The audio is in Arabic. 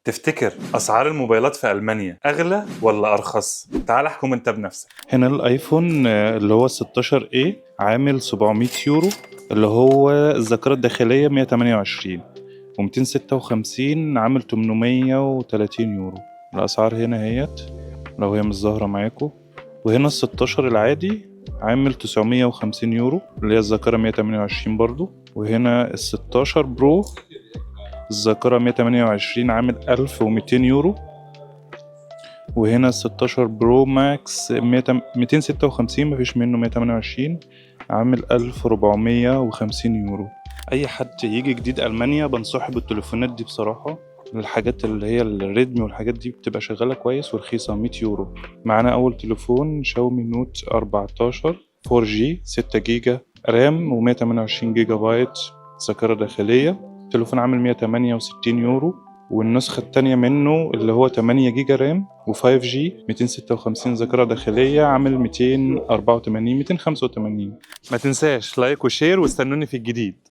تفتكر أسعار الموبايلات في ألمانيا أغلى ولا أرخص؟ تعال احكم أنت بنفسك. هنا الايفون اللي هو 16 a عامل 700 يورو، اللي هو الذاكرة الداخلية 128، و256 عامل 830 يورو. الأسعار هنا هيت لو هي مش ظاهرة معاكم. وهنا ال16 العادي عامل 950 يورو، اللي هي الذاكرة 128 برضو. وهنا ال16 برو الذاكرة 128 عامل 1200 يورو. وهنا ال16 برو ماكس 256 مفيش منه 128 عامل 1450 يورو. أي حد يجي جديد ألمانيا بنصحه بالتليفونات دي بصراحة. الحاجات اللي هي الريدمي والحاجات دي بتبقى شغالة كويس ورخيصة، 100 يورو. معانا أول تليفون شاومي نوت 14 4G 6 جيجا رام و128 جيجا بايت ذاكرة داخلية. التليفون عامل 168 يورو. والنسخة التانية منه اللي هو 8 جيجا رام و5G 256 ذاكرة داخلية عامل 284 285. ما تنساش لايك وشير واستنوني في الجديد.